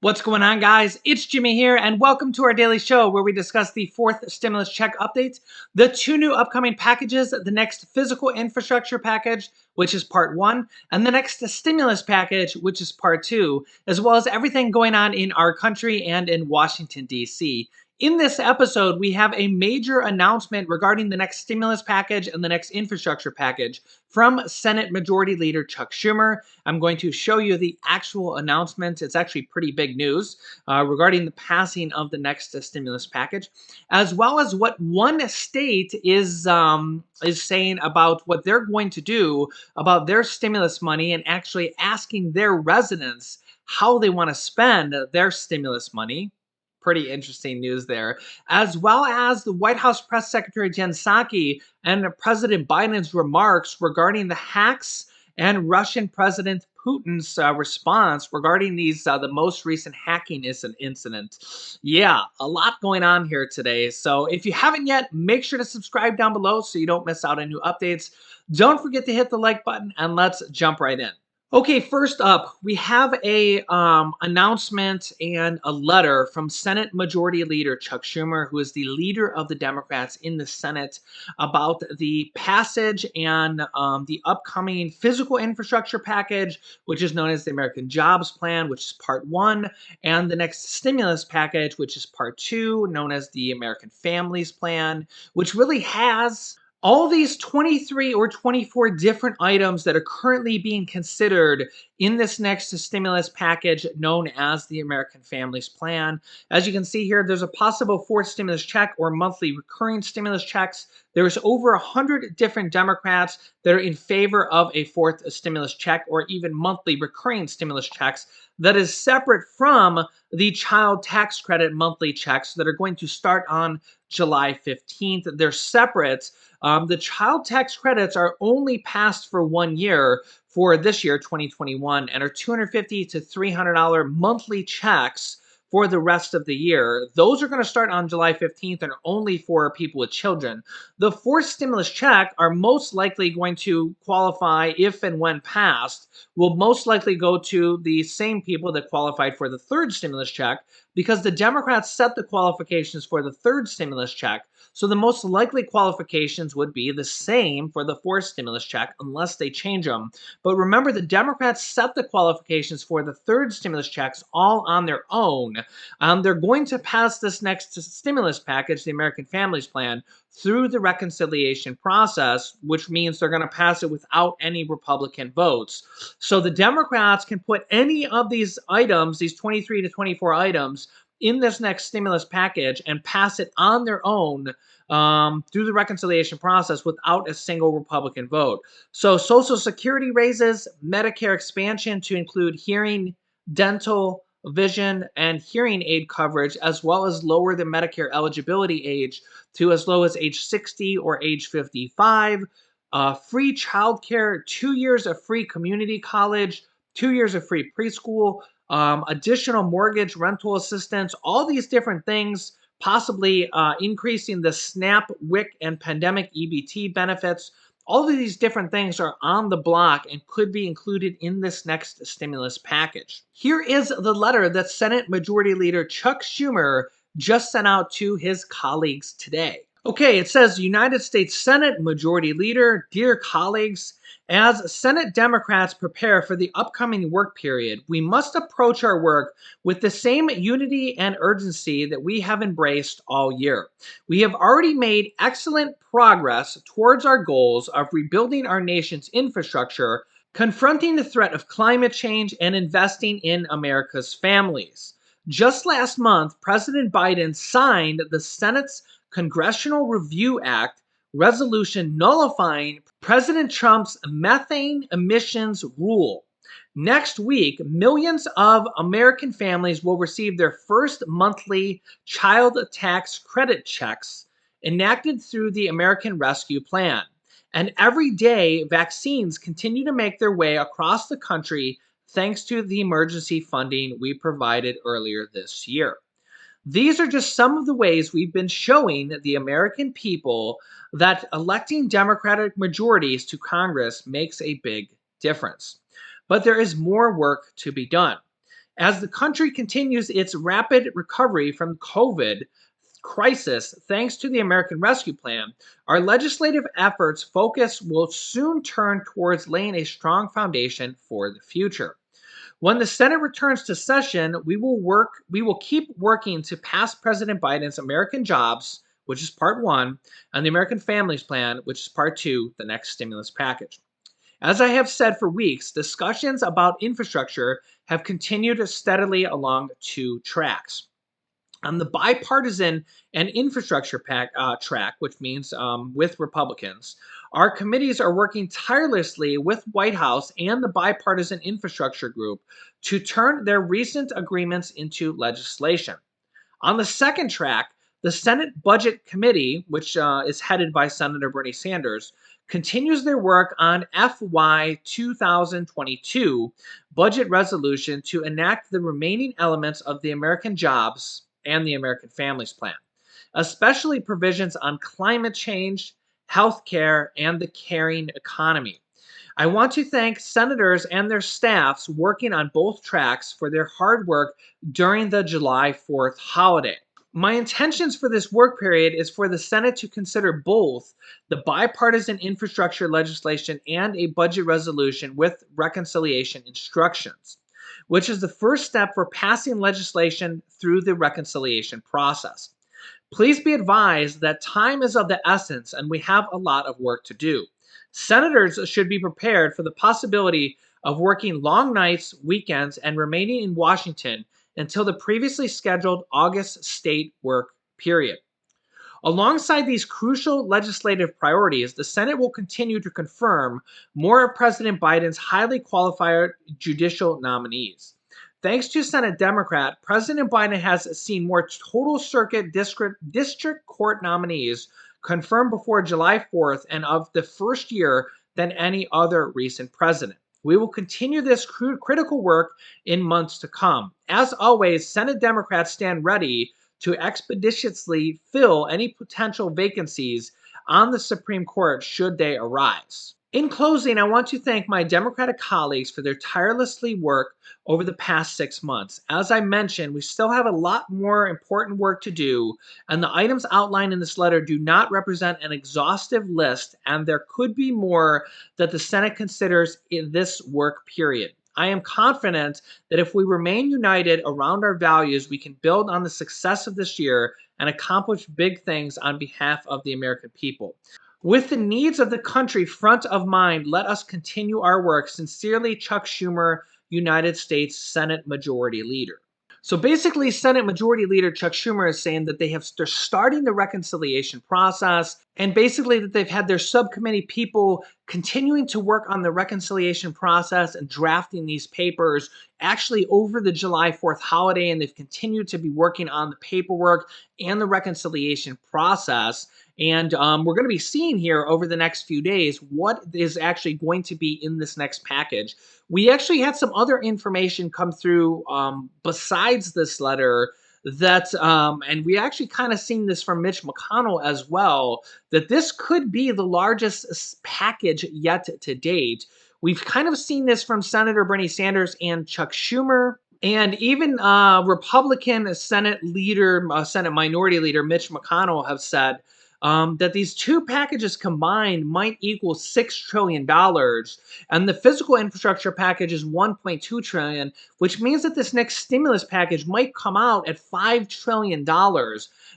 What's going on, guys? It's Jimmy here, and welcome to our daily show where we discuss the fourth stimulus check updates, the two new upcoming packages, the next physical infrastructure package, which is part one, and the next stimulus package, which is part two, as well as everything going on in our country and in Washington, D.C. In this episode, we have a major announcement regarding the next stimulus package and the next infrastructure package from Senate Majority Leader Chuck Schumer. I'm going to show you the actual announcement. It's actually pretty big news regarding the passing of the next stimulus package, as well as what one state is saying about what they're going to do about their stimulus money and actually asking their residents how they want to spend their stimulus money. Pretty interesting news there, as well as the White House Press Secretary Jen Psaki and President Biden's remarks regarding the hacks and Russian President Putin's response regarding these the most recent hacking incident. Yeah, a lot going on here today. So if you haven't yet, make sure to subscribe down below so you don't miss out on new updates. Don't forget to hit the like button, and let's jump right in. Okay, first up, we have a announcement and a letter from Senate Majority Leader Chuck Schumer, who is the leader of the Democrats in the Senate, about the passage and the upcoming physical infrastructure package, which is known as the American Jobs Plan, which is part one, and the next stimulus package, which is part two, known as the American Families Plan, which really has all these 23 or 24 different items that are currently being considered in this next stimulus package known as the American Families Plan. As you can see here, there's a possible fourth stimulus check or monthly recurring stimulus checks. There's over 100 different Democrats that are in favor of a fourth stimulus check or even monthly recurring stimulus checks that is separate from the child tax credit monthly checks that are going to start on July 15th. They're separate. The child tax credits are only passed for 1 year for this year, 2021, and are $250 to $300 monthly checks for the rest of the year. Those are going to start on July 15th and are only for people with children. The fourth stimulus check are most likely going to qualify, if and when passed, will most likely go to the same people that qualified for the third stimulus check, because the Democrats set the qualifications for the third stimulus check. So the most likely qualifications would be the same for the fourth stimulus check unless they change them. But remember, the Democrats set the qualifications for the third stimulus checks all on their own. They're going to pass this next stimulus package, the American Families Plan, through the reconciliation process, which means they're going to pass it without any Republican votes. So the Democrats can put any of these items, these 23 to 24 items, in this next stimulus package and pass it on their own through the reconciliation process without a single Republican vote. So Social Security raises, Medicare expansion to include hearing, dental, vision, and hearing aid coverage, as well as lower the Medicare eligibility age to as low as age 60 or age 55, free childcare, 2 years of free community college, 2 years of free preschool, additional mortgage rental assistance, all these different things, possibly increasing the SNAP, WIC, and pandemic EBT benefits. All of these different things are on the block and could be included in this next stimulus package. Here is the letter that Senate Majority Leader Chuck Schumer just sent out to his colleagues today. Okay, it says, United States Senate Majority Leader, dear colleagues, as Senate Democrats prepare for the upcoming work period, we must approach our work with the same unity and urgency that we have embraced all year. We have already made excellent progress towards our goals of rebuilding our nation's infrastructure, confronting the threat of climate change, and investing in America's families. Just last month, President Biden signed the Senate's Congressional Review Act resolution nullifying President Trump's methane emissions rule. Next week, millions of American families will receive their first monthly child tax credit checks enacted through the American Rescue Plan. And every day, vaccines continue to make their way across the country thanks to the emergency funding we provided earlier this year. These are just some of the ways we've been showing the American people that electing Democratic majorities to Congress makes a big difference. But there is more work to be done. As the country continues its rapid recovery from COVID crisis, thanks to the American Rescue Plan, our legislative efforts focus will soon turn towards laying a strong foundation for the future. When the Senate returns to session, we will keep working to pass President Biden's American Jobs, which is part 1, and the American Families Plan, which is part 2, the next stimulus package. As I have said for weeks, discussions about infrastructure have continued steadily along 2 tracks. On the bipartisan and infrastructure track, which means with Republicans, our committees are working tirelessly with White House and the bipartisan infrastructure group to turn their recent agreements into legislation. On the second track, the Senate Budget Committee, which is headed by Senator Bernie Sanders, continues their work on FY 2022 budget resolution to enact the remaining elements of the American Jobs and the American Families Plan, especially provisions on climate change, healthcare, and the caring economy. I want to thank senators and their staffs working on both tracks for their hard work during the July 4th holiday. My intentions for this work period is for the Senate to consider both the bipartisan infrastructure legislation and a budget resolution with reconciliation instructions, which is the first step for passing legislation through the reconciliation process. Please be advised that time is of the essence and we have a lot of work to do. Senators should be prepared for the possibility of working long nights, weekends, and remaining in Washington until the previously scheduled August state work period. Alongside these crucial legislative priorities, the Senate will continue to confirm more of President Biden's highly qualified judicial nominees. Thanks to Senate Democrat, President Biden has seen more total circuit district court nominees confirmed before July 4th and of the first year than any other recent president. We will continue this critical work in months to come. As always, Senate Democrats stand ready to expeditiously fill any potential vacancies on the Supreme Court should they arise. In closing, I want to thank my Democratic colleagues for their tirelessly work over the past 6 months. As I mentioned, we still have a lot more important work to do, and the items outlined in this letter do not represent an exhaustive list, and there could be more that the Senate considers in this work period. I am confident that if we remain united around our values, we can build on the success of this year and accomplish big things on behalf of the American people. With the needs of the country front of mind, let us continue our work. Sincerely, Chuck Schumer, United States Senate Majority Leader. So basically, Senate Majority Leader Chuck Schumer is saying that they're starting the reconciliation process, and basically that they've had their subcommittee people continuing to work on the reconciliation process and drafting these papers actually over the July 4th holiday, and they've continued to be working on the paperwork and the reconciliation process. And we're going to be seeing here over the next few days what is actually going to be in this next package. We actually had some other information come through besides this letter that, and we actually kind of seen this from Mitch McConnell as well, that this could be the largest package yet to date. We've kind of seen this from Senator Bernie Sanders and Chuck Schumer. And even Republican Senate Minority Leader Mitch McConnell have said that these two packages combined might equal $6 trillion, and the physical infrastructure package is $1.2 trillion, which means that this next stimulus package might come out at $5 trillion.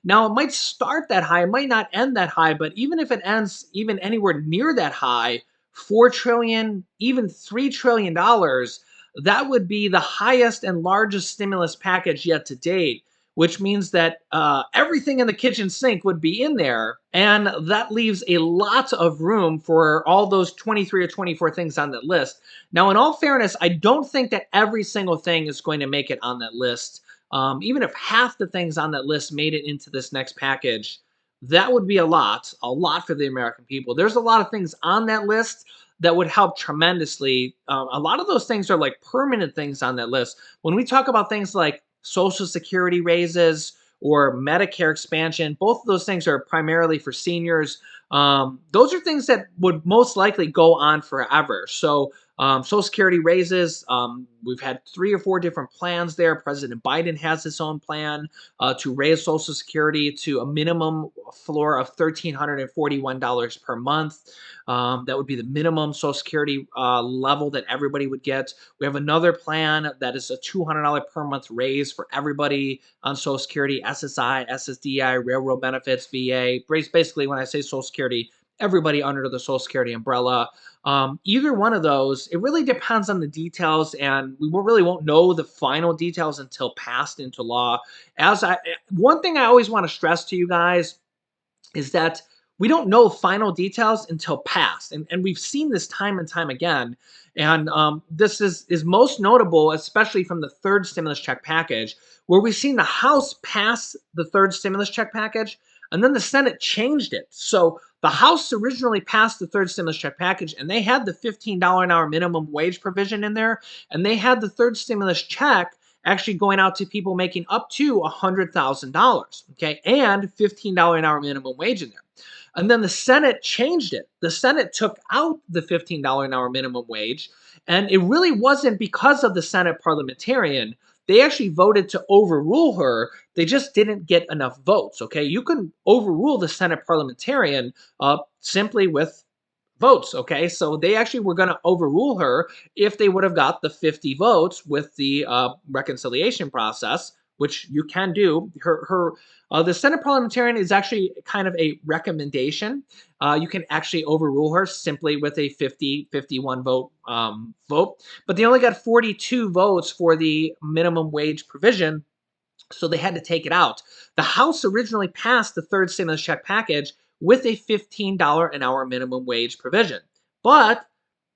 Now, it might start that high, it might not end that high, but even if it ends even anywhere near that high, $4 trillion, even $3 trillion, that would be the highest and largest stimulus package yet to date, which means that everything in the kitchen sink would be in there. And that leaves a lot of room for all those 23 or 24 things on that list. Now, in all fairness, I don't think that every single thing is going to make it on that list. Even if half the things on that list made it into this next package, that would be a lot for the American people. There's a lot of things on that list that would help tremendously. A lot of those things are like permanent things on that list. When we talk about things like Social Security raises or Medicare expansion, both of those things are primarily for seniors. Those are things that would most likely go on forever. So Social Security raises. We've had 3 or 4 different plans there. President Biden has his own plan to raise Social Security to a minimum floor of $1,341 per month. That would be the minimum Social Security level that everybody would get. We have another plan that is a $200 per month raise for everybody on Social Security, SSI, SSDI, railroad benefits, VA. Basically, when I say Social Security, everybody under the Social Security umbrella. Either one of those, it really depends on the details, and we really won't know the final details until passed into law. One thing I always want to stress to you guys is that we don't know final details until passed. And we've seen this time and time again. And this is most notable, especially from the third stimulus check package, where we've seen the House pass the third stimulus check package, and then the Senate changed it. So the House originally passed the third stimulus check package, and they had the $15 an hour minimum wage provision in there, and they had the third stimulus check actually going out to people making up to $100,000, okay, and $15 an hour minimum wage in there. And then the Senate changed it. The Senate took out the $15 an hour minimum wage, and it really wasn't because of the Senate parliamentarian. They actually voted to overrule her. They just didn't get enough votes, okay? You can overrule the Senate parliamentarian simply with votes, okay? So they actually were going to overrule her if they would have got the 50 votes with the reconciliation process, which you can do. The Senate parliamentarian is actually kind of a recommendation. You can actually overrule her simply with a 51 vote vote, but they only got 42 votes for the minimum wage provision, so they had to take it out. The House originally passed the third stimulus check package with a $15 an hour minimum wage provision. But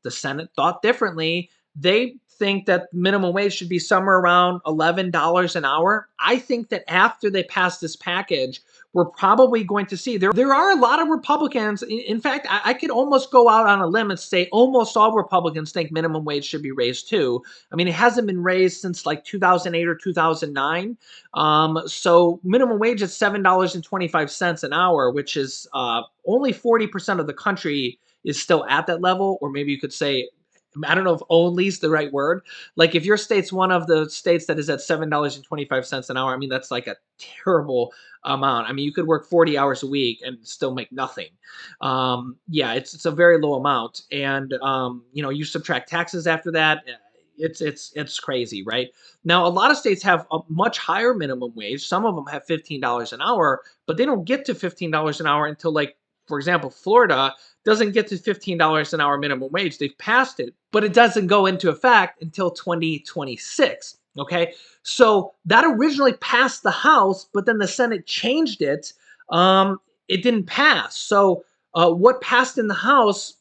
the Senate thought differently. They think that minimum wage should be somewhere around $11 an hour. I think that after they pass this package, we're probably going to see there are a lot of Republicans. In fact, I could almost go out on a limb and say almost all Republicans think minimum wage should be raised too. I mean, it hasn't been raised since like 2008 or 2009. So minimum wage is $7.25 an hour, which is only 40% of the country is still at that level, or maybe you could say, I don't know if only is the right word. Like if your state's one of the states that is at $7.25 an hour, I mean, that's like a terrible amount. I mean, you could work 40 hours a week and still make nothing. Yeah, it's a very low amount. And, you subtract taxes after that. It's crazy, right? Now, a lot of states have a much higher minimum wage. Some of them have $15 an hour, but they don't get to $15 an hour until, like, for example, Florida doesn't get to $15 an hour minimum wage. They've passed it, but it doesn't go into effect until 2026. Okay, so that originally passed the House, but then the Senate changed it. It didn't pass. So what passed in the House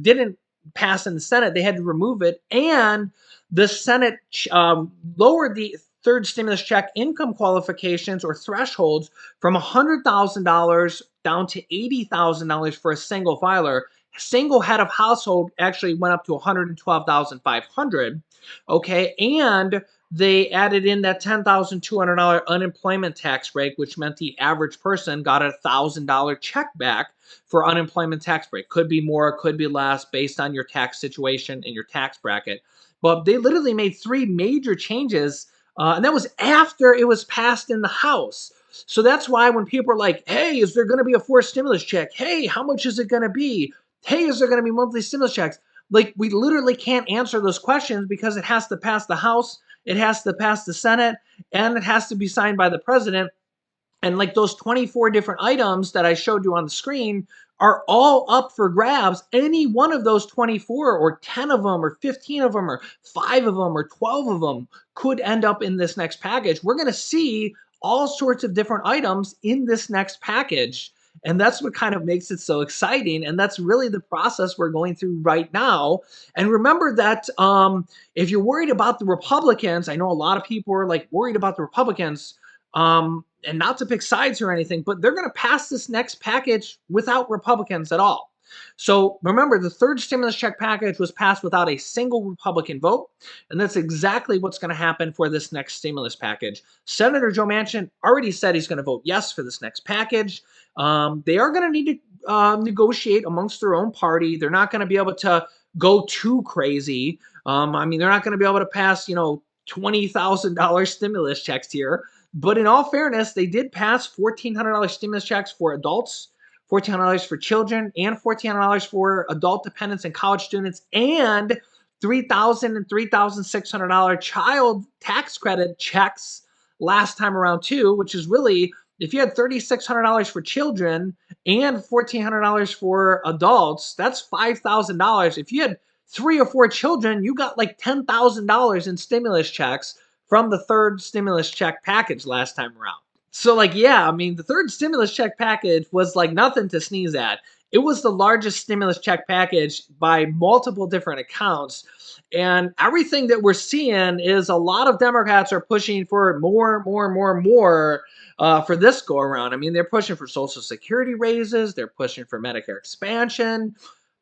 didn't pass in the Senate. They had to remove it, and the Senate lowered the third stimulus check income qualifications or thresholds from $100,000 down to $80,000 for a single filer. Single head of household actually went up to $112,500. Okay, and they added in that $10,200 unemployment tax break, which meant the average person got a $1,000 check back for unemployment tax break. Could be more, could be less, based on your tax situation and your tax bracket. But they literally made 3 major changes, and that was after it was passed in the House. So that's why when people are like, hey, is there going to be a fourth stimulus check? Hey, how much is it going to be? Hey, is there going to be monthly stimulus checks? Like, we literally can't answer those questions because it has to pass the House, it has to pass the Senate, and it has to be signed by the president. And like those 24 different items that I showed you on the screen are all up for grabs. Any one of those 24 or 10 of them or 15 of them or 5 of them or 12 of them could end up in this next package. We're going to see all sorts of different items in this next package. And that's what kind of makes it so exciting. And that's really the process we're going through right now. And remember that if you're worried about the Republicans, I know a lot of people are like worried about the Republicans, and not to pick sides or anything, but they're going to pass this next package without Republicans at all. So remember, the third stimulus check package was passed without a single Republican vote, and that's exactly what's going to happen for this next stimulus package. Senator Joe Manchin already said he's going to vote yes for this next package. They are going to need to negotiate amongst their own party. They're not going to be able to go too crazy. I mean, they're not going to be able to pass, $20,000 stimulus checks here. But in all fairness, they did pass $1,400 stimulus checks for adults, $1,400 for children, and $1,400 for adult dependents and college students, and $3,000 and $3,600 child tax credit checks last time around too, which is really, if you had $3,600 for children and $1,400 for adults, that's $5,000. If you had 3 or 4 children, you got like $10,000 in stimulus checks from the third stimulus check package last time around. So, like, yeah, I mean, the third stimulus check package was like nothing to sneeze at. It was the largest stimulus check package by multiple different accounts. And everything that we're seeing is a lot of Democrats are pushing for more for this go around. I mean, they're pushing for Social Security raises, they're pushing for Medicare expansion.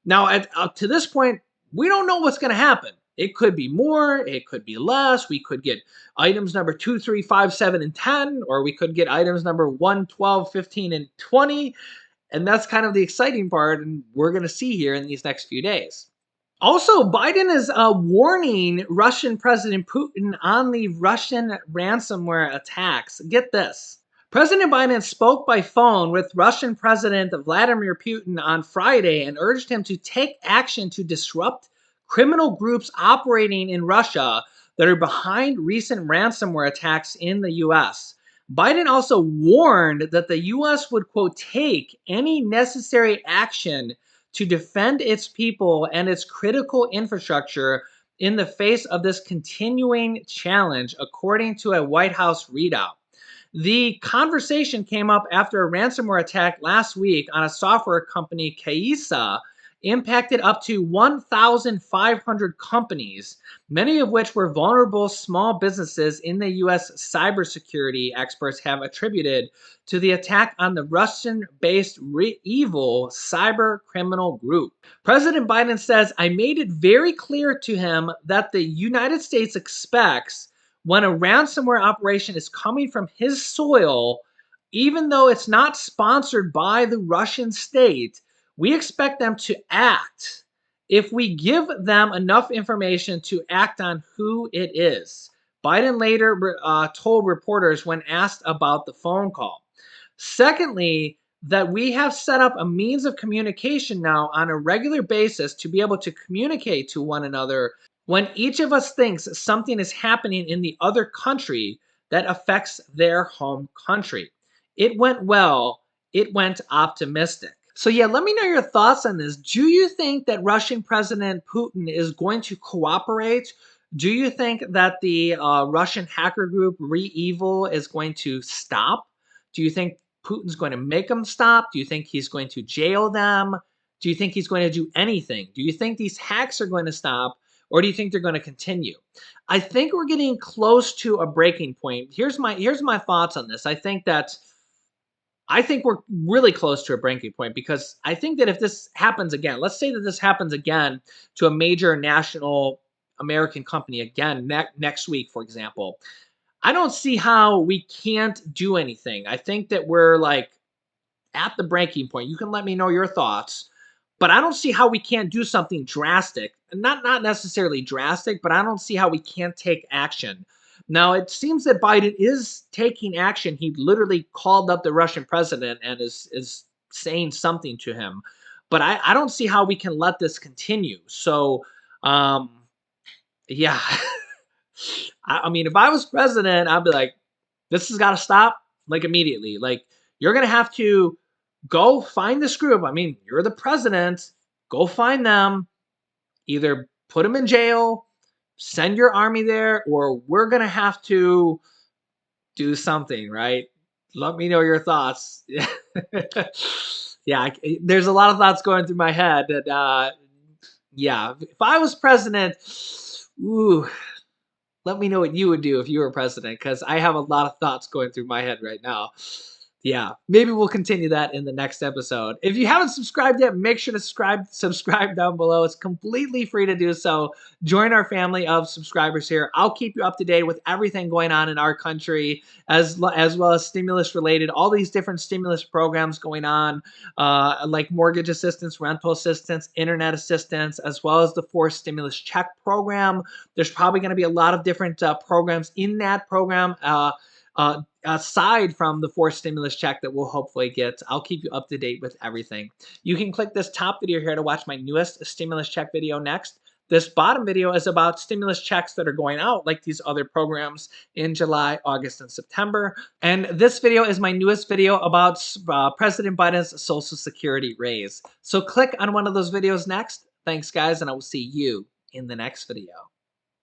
Now, up to this point, we don't know what's going to happen. It could be more, it could be less. We could get items number 2, 3, 5, 7, and 10, or we could get items number 1, 12, 15, and 20. And that's kind of the exciting part, and we're going to see here in these next few days. Also, Biden is warning Russian President Putin on the Russian ransomware attacks. Get this. President Biden spoke by phone with Russian President Vladimir Putin on Friday and urged him to take action to disrupt criminal groups operating in Russia that are behind recent ransomware attacks in the U.S. Biden also warned that the U.S. would, quote, take any necessary action to defend its people and its critical infrastructure in the face of this continuing challenge, according to a White House readout. The conversation came up after a ransomware attack last week on a software company, Kaisa, impacted up to 1,500 companies, many of which were vulnerable small businesses in the U.S. cybersecurity experts have attributed to the attack on the Russian-based evil cyber criminal group. President Biden says, I made it very clear to him that the United States expects when a ransomware operation is coming from his soil, even though it's not sponsored by the Russian state, we expect them to act if we give them enough information to act on who it is. Biden later told reporters when asked about the phone call. Secondly, that we have set up a means of communication now on a regular basis to be able to communicate to one another when each of us thinks something is happening in the other country that affects their home country. It went well. It went optimistic. So yeah, let me know your thoughts on this. Do you think that Russian President Putin is going to cooperate? Do you think that the Russian hacker group ReEvil is going to stop? Do you think Putin's going to make them stop? Do you think he's going to jail them? Do you think he's going to do anything? Do you think these hacks are going to stop? Or do you think they're going to continue? I think we're getting close to a breaking point. Here's my thoughts on this. I think we're really close to a breaking point because I think that if this happens again, let's say that this happens again to a major national American company again next week, for example, I don't see how we can't do anything. I think that we're like at the breaking point. You can let me know your thoughts, but I don't see how we can't do something drastic. Not necessarily drastic, but I don't see how we can't take action. Now, it seems that Biden is taking action. He literally called up the Russian president and is saying something to him. But I don't see how we can let this continue. So, yeah. I mean, if I was president, I'd be like, this has got to stop, like, immediately. Like, you're going to have to go find this group. I mean, you're the president. Go find them. Either put them in jail, send your army there, or we're going to have to do something, right? Let me know your thoughts. Yeah, there's a lot of thoughts going through my head. That, yeah, if I was president, ooh, let me know what you would do if you were president, because I have a lot of thoughts going through my head right now. Yeah, maybe we'll continue that in the next episode. If you haven't subscribed yet, make sure to subscribe down below. It's completely free to do so. Join our family of subscribers here. I'll keep you up to date with everything going on in our country, as well as stimulus related, all these different stimulus programs going on, like mortgage assistance, rental assistance, internet assistance, as well as the forced stimulus check program. There's probably going to be a lot of different programs in that program. Aside from the forced stimulus check that we'll hopefully get. I'll keep you up to date with everything. You can click this top video here to watch my newest stimulus check video next. This bottom video is about stimulus checks that are going out, like these other programs in July, August, and September. And this video is my newest video about President Biden's Social Security raise. So click on one of those videos next. Thanks, guys, and I will see you in the next video.